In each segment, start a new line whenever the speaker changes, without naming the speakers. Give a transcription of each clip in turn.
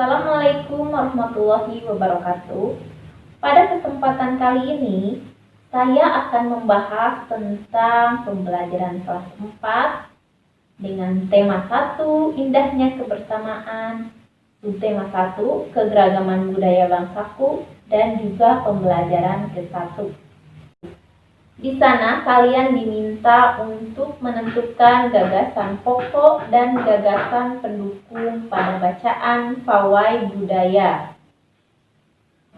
Assalamualaikum warahmatullahi wabarakatuh. Pada kesempatan kali ini, saya akan membahas tentang pembelajaran kelas 4 dengan tema 1, indahnya kebersamaan, subtema 1, keberagaman budaya bangsaku, dan juga pembelajaran ke-1. Di sana kalian diminta untuk menentukan gagasan pokok dan gagasan pendukung pada bacaan pawai budaya.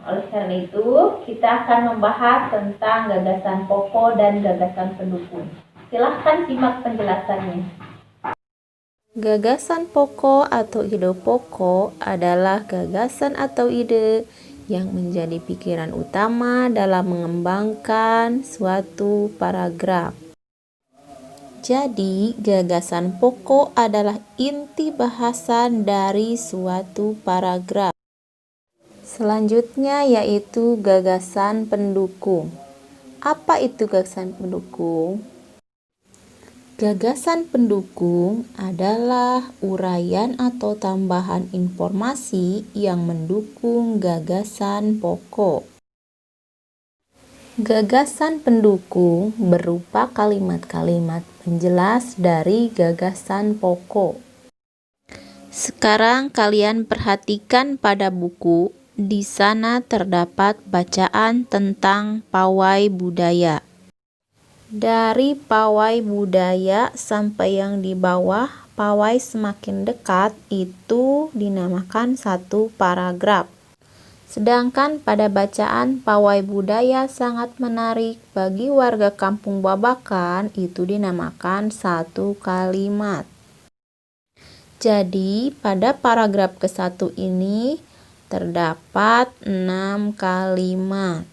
Oleh karena itu, kita akan membahas tentang gagasan pokok dan gagasan pendukung. Silahkan simak penjelasannya.
Gagasan pokok atau ide pokok adalah gagasan atau ide yang menjadi pikiran utama dalam mengembangkan suatu paragraf. Jadi, gagasan pokok adalah inti bahasan dari suatu paragraf. Selanjutnya yaitu gagasan pendukung. Apa itu gagasan pendukung? Gagasan pendukung adalah uraian atau tambahan informasi yang mendukung gagasan pokok. Gagasan pendukung berupa kalimat-kalimat penjelas dari gagasan pokok. Sekarang kalian perhatikan pada buku. Di sana terdapat bacaan tentang pawai budaya. Dari pawai budaya sampai yang di bawah, pawai semakin dekat, itu dinamakan satu paragraf. Sedangkan pada bacaan pawai budaya sangat menarik bagi warga Kampung Babakan, itu dinamakan satu kalimat. Jadi pada paragraf ke-1 ini terdapat 6 kalimat.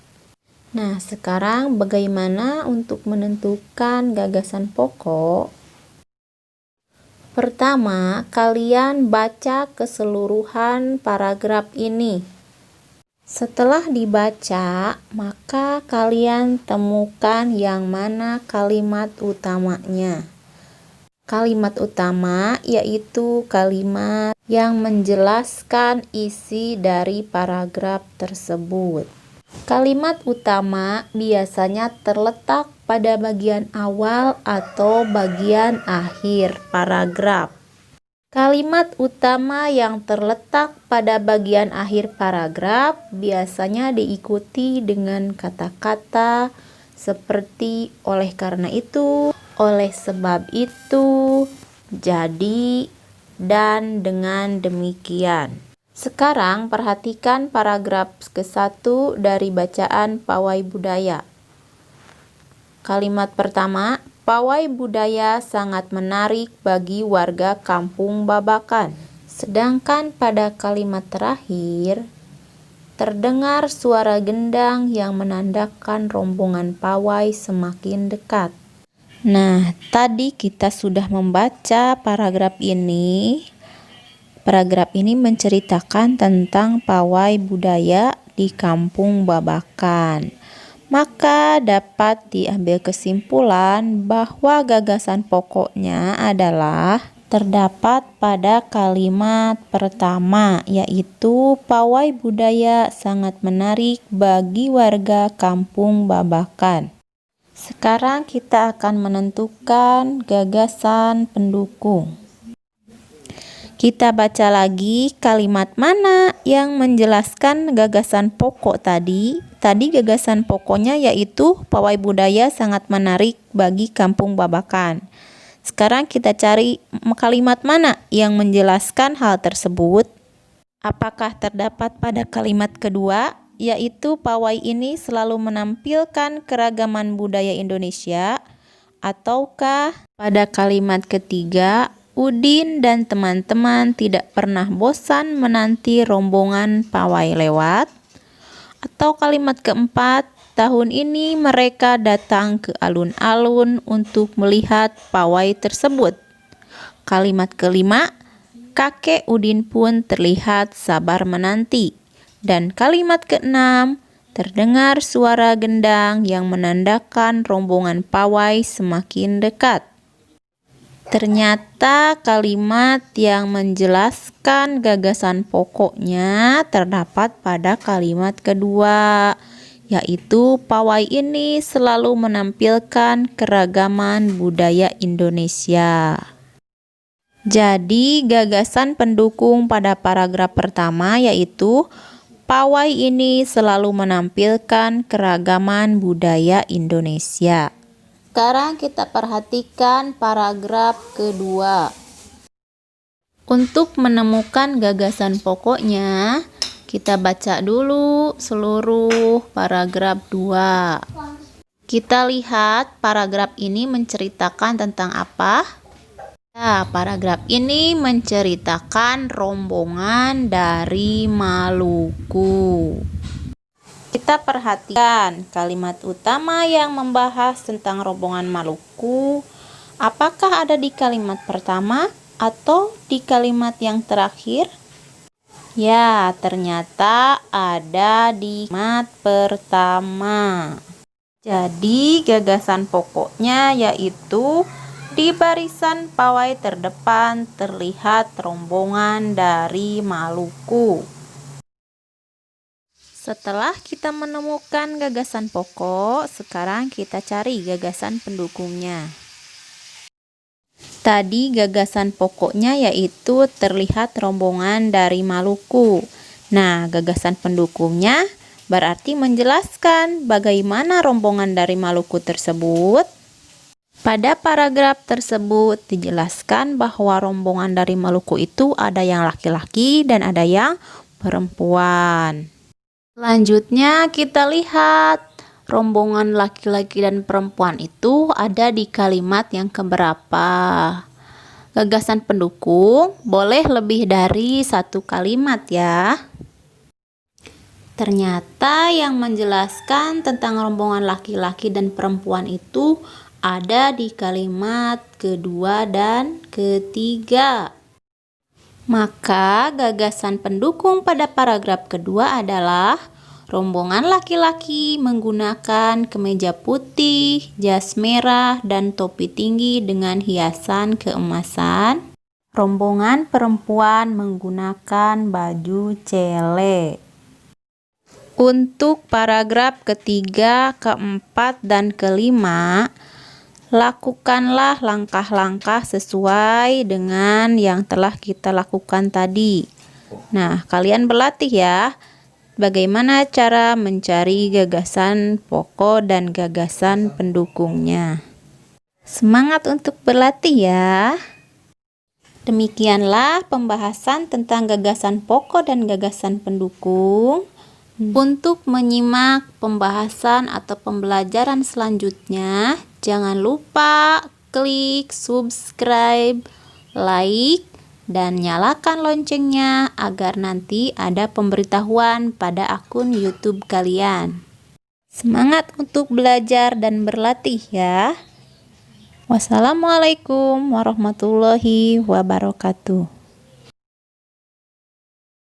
Nah, sekarang bagaimana untuk menentukan gagasan pokok? Pertama, kalian baca keseluruhan paragraf ini. Setelah dibaca, maka kalian temukan yang mana kalimat utamanya. Kalimat utama yaitu kalimat yang menjelaskan isi dari paragraf tersebut. Kalimat utama biasanya terletak pada bagian awal atau bagian akhir paragraf. Kalimat utama yang terletak pada bagian akhir paragraf biasanya diikuti dengan kata-kata seperti oleh karena itu, oleh sebab itu, jadi, dan dengan demikian. Sekarang perhatikan paragraf ke-1 dari bacaan pawai budaya. Kalimat pertama, pawai budaya sangat menarik bagi warga Kampung Babakan. Sedangkan pada kalimat terakhir, terdengar suara gendang yang menandakan rombongan pawai semakin dekat. Nah, tadi kita sudah membaca paragraf ini. Paragraf ini menceritakan tentang pawai budaya di Kampung Babakan. Maka dapat diambil kesimpulan bahwa gagasan pokoknya adalah terdapat pada kalimat pertama, yaitu pawai budaya sangat menarik bagi warga Kampung Babakan. Sekarang kita akan menentukan gagasan pendukung. Kita baca lagi kalimat mana yang menjelaskan gagasan pokok tadi. Tadi gagasan pokoknya yaitu pawai budaya sangat menarik bagi Kampung Babakan. Sekarang kita cari kalimat mana yang menjelaskan hal tersebut. Apakah terdapat pada kalimat kedua, yaitu pawai ini selalu menampilkan keragaman budaya Indonesia, ataukah pada kalimat ketiga, Udin dan teman-teman tidak pernah bosan menanti rombongan pawai lewat? Atau kalimat keempat, tahun ini mereka datang ke alun-alun untuk melihat pawai tersebut. Kalimat kelima, kakek Udin pun terlihat sabar menanti. Dan kalimat keenam, terdengar suara gendang yang menandakan rombongan pawai semakin dekat. Ternyata kalimat yang menjelaskan gagasan pokoknya terdapat pada kalimat kedua, yaitu pawai ini selalu menampilkan keragaman budaya Indonesia. Jadi gagasan pendukung pada paragraf pertama yaitu pawai ini selalu menampilkan keragaman budaya Indonesia. Sekarang kita perhatikan paragraf kedua. Untuk menemukan gagasan pokoknya, kita baca dulu seluruh paragraf 2. Kita lihat paragraf ini menceritakan tentang apa? Nah, paragraf ini menceritakan rombongan dari Maluku. Kita perhatikan kalimat utama yang membahas tentang rombongan Maluku. Apakah ada di kalimat pertama atau di kalimat yang terakhir? Ya, ternyata ada di kalimat pertama. Jadi, gagasan pokoknya yaitu di barisan pawai terdepan terlihat rombongan dari Maluku. Setelah kita menemukan gagasan pokok, sekarang kita cari gagasan pendukungnya. Tadi gagasan pokoknya yaitu terlihat rombongan dari Maluku. Nah, gagasan pendukungnya berarti menjelaskan bagaimana rombongan dari Maluku tersebut. Pada paragraf tersebut dijelaskan bahwa rombongan dari Maluku itu ada yang laki-laki dan ada yang perempuan. Selanjutnya kita lihat rombongan laki-laki dan perempuan itu ada di kalimat yang keberapa. Gagasan pendukung boleh lebih dari satu kalimat ya. Ternyata yang menjelaskan tentang rombongan laki-laki dan perempuan itu ada di kalimat kedua dan ketiga. Maka gagasan pendukung pada paragraf kedua adalah rombongan laki-laki menggunakan kemeja putih, jas merah, dan topi tinggi dengan hiasan keemasan. Rombongan perempuan menggunakan baju cele. Untuk paragraf ketiga, keempat, dan kelima, lakukanlah langkah-langkah sesuai dengan yang telah kita lakukan tadi. Nah, kalian berlatih ya, bagaimana cara mencari gagasan pokok dan gagasan pendukungnya. Semangat untuk berlatih ya. Demikianlah pembahasan tentang gagasan pokok dan gagasan pendukung. Untuk menyimak pembahasan atau pembelajaran selanjutnya, jangan lupa klik subscribe, like, dan nyalakan loncengnya agar nanti ada pemberitahuan pada akun YouTube kalian. Semangat untuk belajar dan berlatih ya. Wassalamualaikum warahmatullahi wabarakatuh.